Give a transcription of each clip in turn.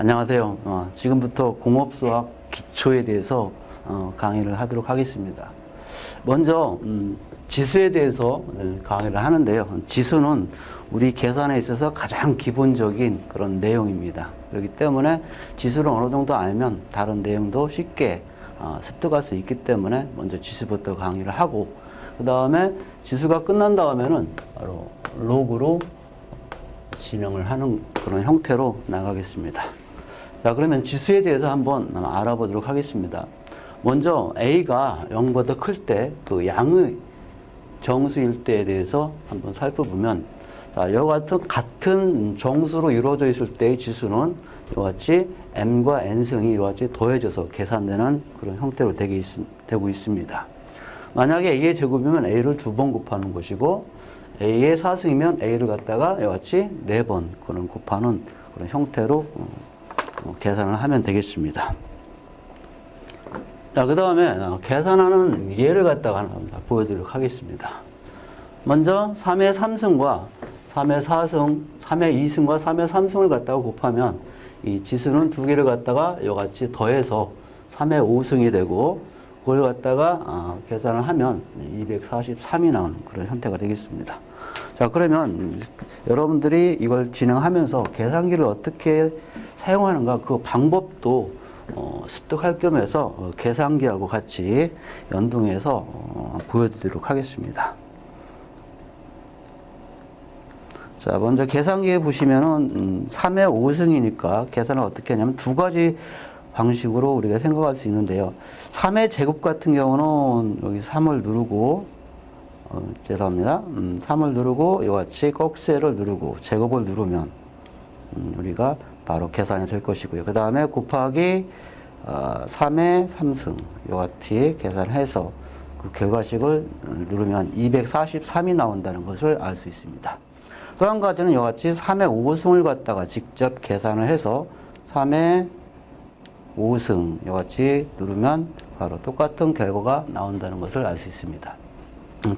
안녕하세요. 지금부터 공업수학 기초에 대해서 강의를 하도록 하겠습니다. 먼저 지수에 대해서 강의를 하는데요. 지수는 우리 계산에 있어서 가장 기본적인 그런 내용입니다. 그렇기 때문에 지수를 어느 정도 알면 다른 내용도 쉽게 습득할 수 있기 때문에 먼저 지수부터 강의를 하고, 그 다음에 지수가 끝난 다음에는 바로 로그로 진행을 하는 그런 형태로 나가겠습니다. 자, 그러면 지수에 대해서 한번 알아보도록 하겠습니다. 먼저 A가 0보다 클 때 그 양의 정수일 때에 대해서 한번 살펴보면, 자, 이와 같은 정수로 이루어져 있을 때의 지수는 이와 같이 m과 n승이 이와 같이 더해져서 계산되는 그런 형태로 되고 있습니다. 만약에 A의 제곱이면 A를 2번 곱하는 것이고, A의 4승이면 A를 갖다가 이와 같이 4번 그런 곱하는 그런 형태로 계산을 하면 되겠습니다. 자, 그 다음에 계산하는 예를 갖다가 하나 보여드리도록 하겠습니다. 먼저 3의 3승과 3의 4승, 3의 2승과 3의 3승을 갖다가 곱하면 이 지수는 두 개를 갖다가 이와 같이 더해서 3의 5승이 되고, 그걸 갖다가 계산을 하면 243이 나오는 그런 형태가 되겠습니다. 자, 그러면 여러분들이 이걸 진행하면서 계산기를 어떻게 사용하는가 그 방법도 습득할 겸해서 계산기하고 같이 연동해서 보여드리도록 하겠습니다. 자, 먼저 계산기에 보시면은 3의 5승이니까 계산을 어떻게 하냐면 두 가지 방식으로 우리가 생각할 수 있는데요. 3의 제곱 같은 경우는 여기 3을 누르고, 죄송합니다. 3을 누르고 이와 같이 꺽쇠를 누르고 제곱을 누르면 우리가 바로 계산이 될 것이고요. 그 다음에 곱하기 3의 3승 이와 같이 계산해서 그 결과식을 누르면 243이 나온다는 것을 알 수 있습니다. 또 한 가지는 이와 같이 3의 5승을 갖다가 직접 계산을 해서 3의 5승 이와 같이 누르면 바로 똑같은 결과가 나온다는 것을 알 수 있습니다.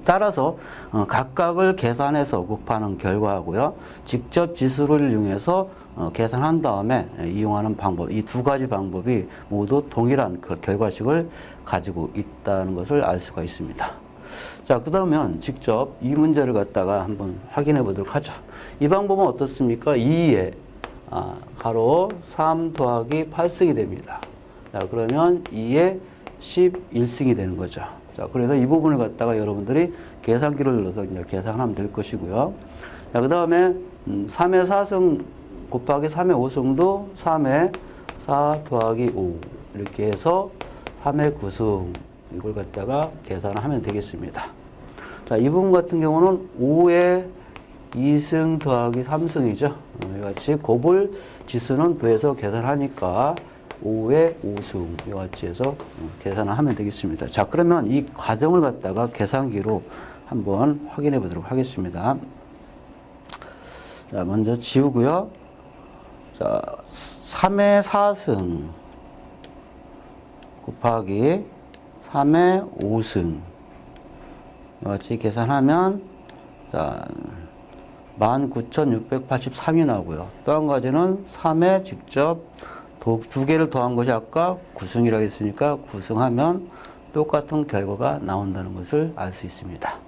따라서 각각을 계산해서 곱하는 결과하고요, 직접 지수를 이용해서 계산한 다음에 이용하는 방법, 이 두 가지 방법이 모두 동일한 그 결과식을 가지고 있다는 것을 알 수가 있습니다. 자, 그러면 직접 이 문제를 갖다가 한번 확인해 보도록 하죠. 이 방법은 어떻습니까? 2에 가로 3 더하기 8승이 됩니다. 자, 그러면 2에 11승이 되는 거죠. 자, 그래서 이 부분을 갖다가 여러분들이 계산기를 눌러서 이제 계산하면 될 것이고요. 자, 그 다음에 3의 4승 곱하기 3의 5승도 3의 4 더하기 5 이렇게 해서 3의 9승 이걸 갖다가 계산을 하면 되겠습니다. 자, 이 부분 같은 경우는 5의 2승 더하기 3승이죠. 이같이 곱을 지수는 더해서 계산하니까 5의 5승 이와 같이 해서 계산을 하면 되겠습니다. 자, 그러면 이 과정을 갖다가 계산기로 한번 확인해 보도록 하겠습니다. 자, 먼저 지우고요. 자, 3의 4승 곱하기 3의 5승 이와 같이 계산하면 자 19,683이 나오고요. 또 한 가지는 3에 직접 두 개를 더한 것이 아까 9승이라고 했으니까 9승하면 똑같은 결과가 나온다는 것을 알 수 있습니다.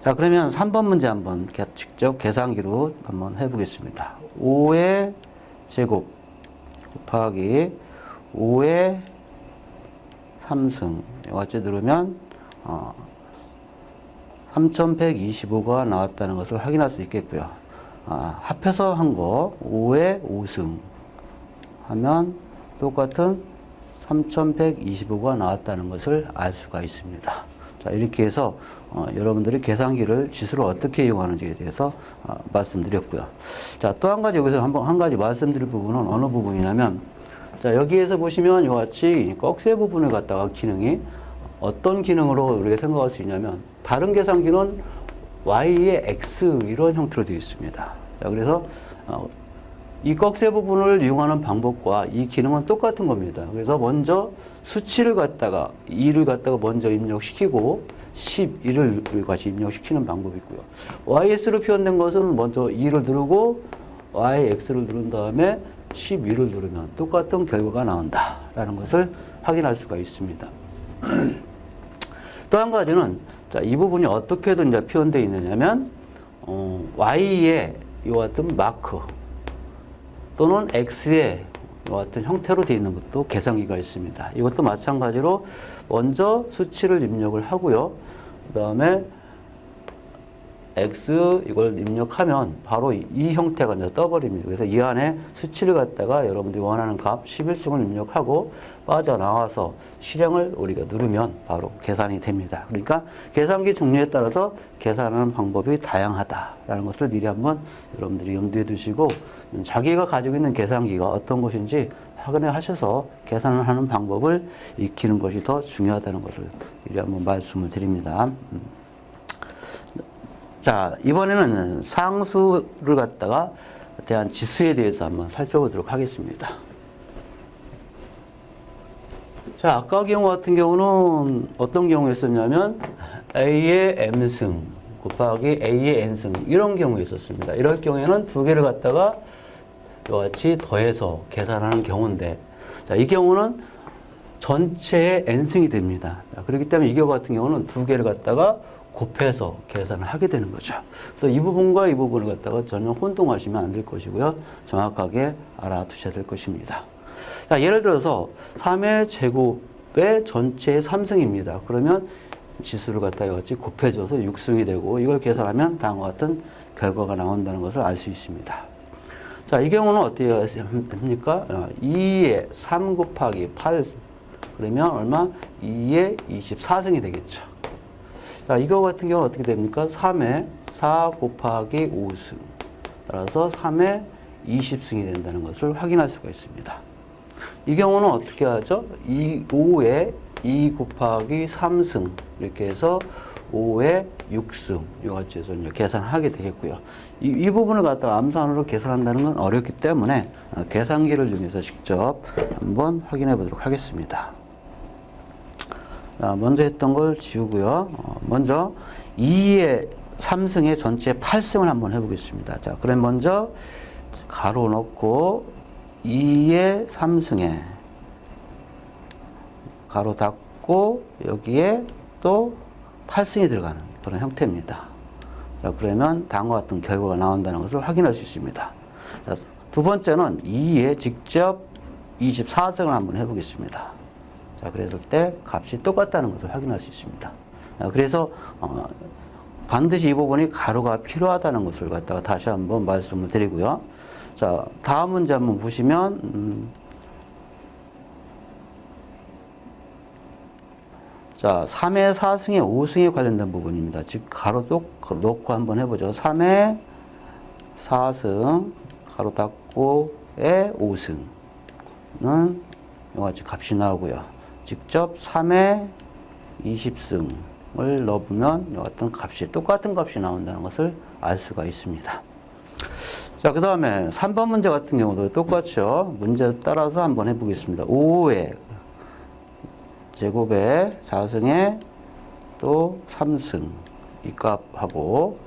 자, 그러면 3번 문제 한번 직접 계산기로 한번 해보겠습니다. 5의 제곱 곱하기 5의 3승 이와 같이 누르면 3,125가 나왔다는 것을 확인할 수 있겠고요. 합해서 한 거 5의 5승 하면 똑같은 3,125가 나왔다는 것을 알 수가 있습니다. 자, 이렇게 해서 여러분들이 계산기를 지수를 어떻게 이용하는지에 대해서 말씀드렸고요. 자, 또 한 가지 여기서 한 가지 말씀드릴 부분은 어느 부분이냐면, 자, 여기에서 보시면 이와 같이 꺽쇠 부분을 갖다가 기능이 어떤 기능으로 우리가 생각할 수 있냐면, 다른 계산기는 y의 x 이런 형태로 되어 있습니다. 자, 그래서 이 꺽쇠 부분을 이용하는 방법과 이 기능은 똑같은 겁니다. 그래서 먼저 수치를 갖다가 2를 갖다가 먼저 입력시키고 11을 같이 입력시키는 방법이 있고요. YS로 표현된 것은 먼저 2를 누르고 YX를 누른 다음에 12를 누르면 똑같은 결과가 나온다라는 것을 확인할 수가 있습니다. 또 한 가지는 자, 이 부분이 어떻게든 이제 표현되어 있느냐면 Y의 이와 같은 마크 또는 X의 이와 같은 형태로 되어 있는 것도 계산기가 있습니다. 이것도 마찬가지로 먼저 수치를 입력을 하고요. 그 다음에 X 이걸 입력하면 바로 이 형태가 이제 떠버립니다. 그래서 이 안에 수치를 갖다가 여러분들이 원하는 값 11승을 입력하고 빠져나와서 실행을 우리가 누르면 바로 계산이 됩니다. 그러니까 계산기 종류에 따라서 계산하는 방법이 다양하다라는 것을 미리 한번 여러분들이 염두에 두시고 자기가 가지고 있는 계산기가 어떤 것인지 확인을 하셔서 계산을 하는 방법을 익히는 것이 더 중요하다는 것을 미리 한번 말씀을 드립니다. 자, 이번에는 상수를 갖다가 대한 지수에 대해서 한번 살펴보도록 하겠습니다. 자, 아까 경우 같은 경우는 어떤 경우였었냐면 A의 M승 곱하기 A의 N승 이런 경우에 있었습니다. 이럴 경우에는 두 개를 갖다가 이와 같이 더해서 계산하는 경우인데 자, 이 경우는 전체의 N승이 됩니다. 자, 그렇기 때문에 이 경우 같은 경우는 두 개를 갖다가 곱해서 계산을 하게 되는 거죠. 그래서 이 부분과 이 부분을 갖다가 전혀 혼동하시면 안 될 것이고요. 정확하게 알아두셔야 될 것입니다. 자, 예를 들어서 3의 제곱의 전체의 3승입니다. 그러면 지수를 갖다가 같이 곱해줘서 6승이 되고 이걸 계산하면 다음과 같은 결과가 나온다는 것을 알 수 있습니다. 자, 이 경우는 어떻게 합니까? 2의 3 곱하기 8 그러면 얼마? 2의 24승이 되겠죠. 자, 이거 같은 경우는 어떻게 됩니까? 3의 4 곱하기 5승. 따라서 3의 20승이 된다는 것을 확인할 수가 있습니다. 이 경우는 어떻게 하죠? 5의 2 곱하기 3승. 이렇게 해서 5의 6승. 이같이 해서 계산하게 되겠고요. 이 부분을 갖다가 암산으로 계산한다는 건 어렵기 때문에 계산기를 이용해서 직접 한번 확인해 보도록 하겠습니다. 자, 먼저 했던 걸 지우고요. 먼저 2의 3승의 전체 8승을 한번 해보겠습니다. 자, 그럼 먼저 가로 넣고 2의 3승에 가로 닫고 여기에 또 8승이 들어가는 그런 형태입니다. 자, 그러면 다음과 같은 결과가 나온다는 것을 확인할 수 있습니다. 자, 두 번째는 2에 직접 24승을 한번 해보겠습니다. 자, 그랬을 때 값이 똑같다는 것을 확인할 수 있습니다. 그래서 반드시 이 부분이 가로가 필요하다는 것을 갖다가 다시 한번 말씀을 드리고요. 자, 다음 문제 한번 보시면 자, 3의 4승의 5승에 관련된 부분입니다. 즉 가로 놓고 한번 해보죠. 3의 4승 가로 닫고의 5승은 이같이 값이 나오고요. 직접 3의 20승을 넣어보면 어떤 값이 똑같은 값이 나온다는 것을 알 수가 있습니다. 자, 그 다음에 3번 문제 같은 경우도 똑같죠. 문제 따라서 한번 해보겠습니다. 5의 제곱의 4승에 또 3승 이 값하고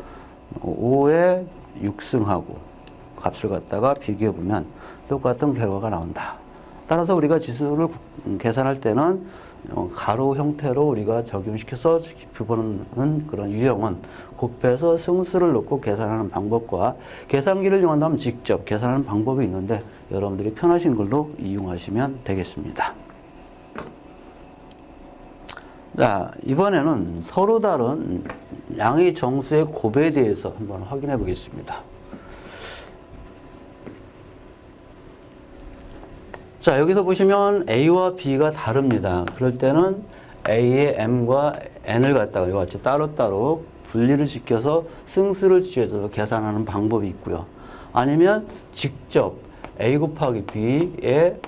5의 6승하고 값을 갖다가 비교해보면 똑같은 결과가 나온다. 따라서 우리가 지수를 계산할 때는 가로 형태로 우리가 적용시켜서 보는 그런 유형은 곱해서 승수를 넣고 계산하는 방법과 계산기를 이용한다면 직접 계산하는 방법이 있는데 여러분들이 편하신 걸로 이용하시면 되겠습니다. 자, 이번에는 서로 다른 양의 정수의 곱에 대해서 한번 확인해 보겠습니다. 자, 여기서 보시면 A와 B가 다릅니다. 그럴 때는 A의 M과 N을 갖다가 이와 같이 따로따로 분리를 시켜서 승수를 취해서 계산하는 방법이 있고요. 아니면 직접 A 곱하기 B의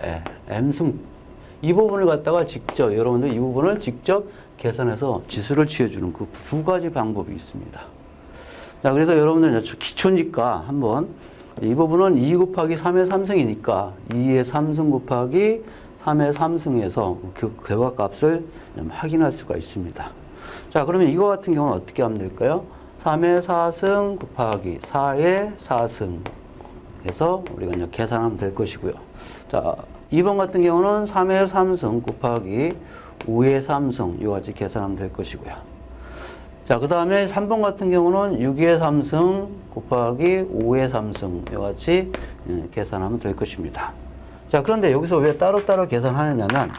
M승 이 부분을 갖다가 직접 여러분들 이 부분을 직접 계산해서 지수를 취해주는 그 두 가지 방법이 있습니다. 자, 그래서 여러분들 기초니까 한번 이 부분은 2 곱하기 3의 3승이니까 2의 3승 곱하기 3의 3승에서 그 결과값을 확인할 수가 있습니다. 자, 그러면 이거 같은 경우는 어떻게 하면 될까요? 3의 4승 곱하기 4의 4승 해서 우리가 이제 계산하면 될 것이고요. 자, 2번 같은 경우는 3의 3승 곱하기 5의 3승 이와 같이 계산하면 될 것이고요. 자, 그 다음에 3번 같은 경우는 6의 3승 곱하기 5의 3승 이와 같이 계산하면 될 것입니다. 자, 그런데 여기서 왜 따로따로 계산하느냐면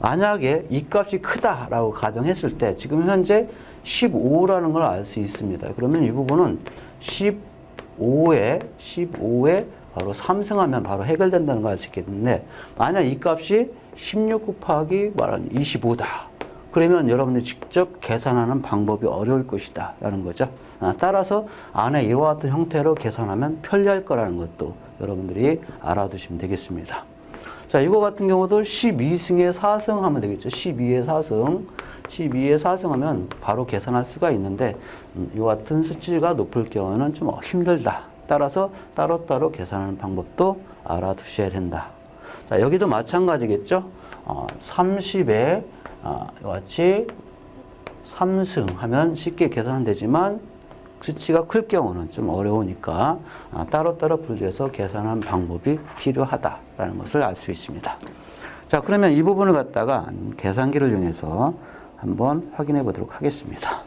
만약에 이 값이 크다라고 가정했을 때 지금 현재 15라는 걸 알 수 있습니다. 그러면 이 부분은 15에 바로 3승하면 바로 해결된다는 걸 알 수 있겠는데 만약 이 값이 16 곱하기 말하는 25다. 그러면 여러분들이 직접 계산하는 방법이 어려울 것이다 라는 거죠. 따라서 안에 이와 같은 형태로 계산하면 편리할 거라는 것도 여러분들이 알아두시면 되겠습니다. 자, 이거 같은 경우도 12승에 4승 하면 되겠죠. 12에 4승. 12에 4승 하면 바로 계산할 수가 있는데 이와 같은 수치가 높을 경우는 좀 힘들다. 따라서 따로따로 계산하는 방법도 알아두셔야 된다. 자, 여기도 마찬가지겠죠. 30에 이와 같이 3승 하면 쉽게 계산은 되지만 수치가 클 경우는 좀 어려우니까 따로따로 분리해서 계산하는 방법이 필요하다라는 것을 알 수 있습니다. 자, 그러면 이 부분을 갖다가 계산기를 이용해서 한번 확인해 보도록 하겠습니다.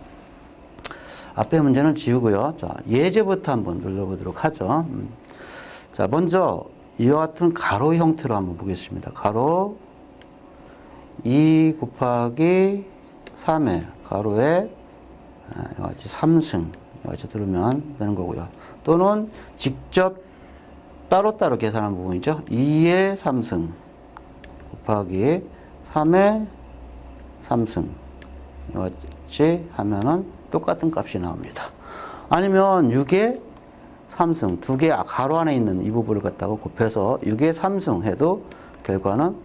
앞에 문제는 지우고요. 자, 예제부터 한번 눌러보도록 하죠. 자, 먼저 이와 같은 가로 형태로 한번 보겠습니다. 가로 2 곱하기 3의 가로에 이와 같이 3승 이와 같이 들으면 되는 거고요. 또는 직접 따로따로 계산하는 부분이죠. 2의 3승 곱하기 3의 3승 이와 같이 하면은 똑같은 값이 나옵니다. 아니면 6의 3승 두 개 가로 안에 있는 이 부분을 갖다가 곱해서 6의 3승 해도 결과는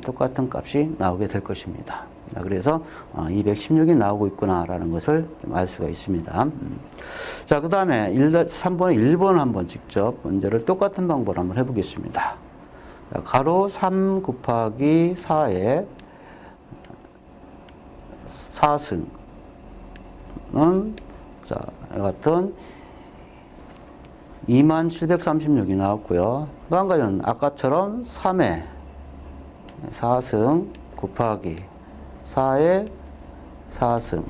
똑같은 값이 나오게 될 것입니다. 그래서 216이 나오고 있구나라는 것을 알 수가 있습니다. 자, 그 다음에 3번에 1번 한번 직접 문제를 똑같은 방법으로 한번 해보겠습니다. 자, 가로 3 곱하기 4의 4승은 자, 같은 2736이 나왔고요. 또 한 가지는 아까처럼 3의 4승 곱하기 4의 4승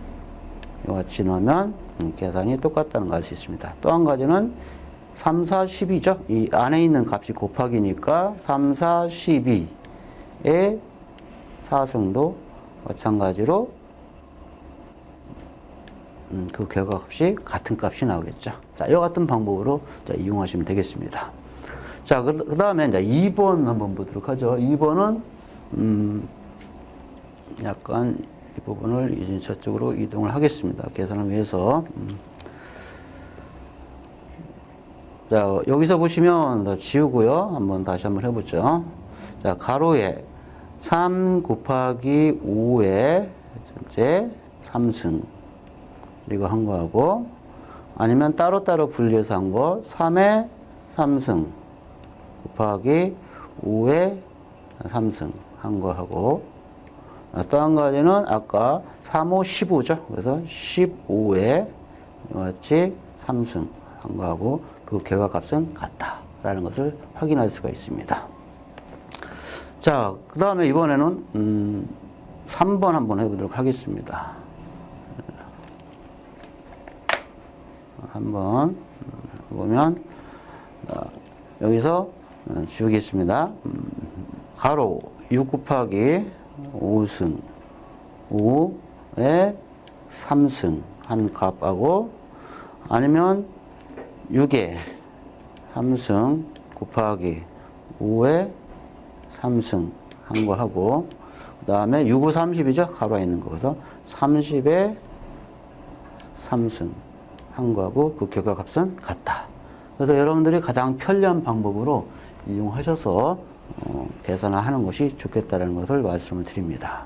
이와 같이 넣으면 계산이 똑같다는 걸 알 수 있습니다. 또 한 가지는 3, 4, 12죠. 이 안에 있는 값이 곱하기니까 3, 4, 12의 4승도 마찬가지로 그 결과값이 같은 값이 나오겠죠. 자, 이와 같은 방법으로 이용하시면 되겠습니다. 자, 그 다음에 이제 2번 한번 보도록 하죠. 2번은 약간 이 부분을 이제 저쪽으로 이동을 하겠습니다. 계산을 위해서. 자, 여기서 보시면 더 지우고요. 한번 다시 한번 해보죠. 자, 가로에 3 곱하기 5의 전체 3승 이거 한 거하고 아니면 따로따로 분리해서 한 거 3의 3승 곱하기 5의 3승 한 거하고 또 한 가지는 아까 3, 5, 15죠. 그래서 15의 같이 3승 한 거하고 그 결과값은 같다라는 것을 확인할 수가 있습니다. 자, 그 다음에 이번에는 3번 한번 해보도록 하겠습니다. 한번 보면 여기서 지우겠습니다. 가로 6 곱하기 5승 5에 3승 한 값하고 아니면 6에 3승 곱하기 5에 3승 한 거 하고 그 다음에 6, 5, 30이죠. 가로에 있는 거. 그래서 30에 3승 한 거하고 그 결과값은 같다. 그래서 여러분들이 가장 편리한 방법으로 이용하셔서 계산을 하는 것이 좋겠다는 것을 말씀을 드립니다.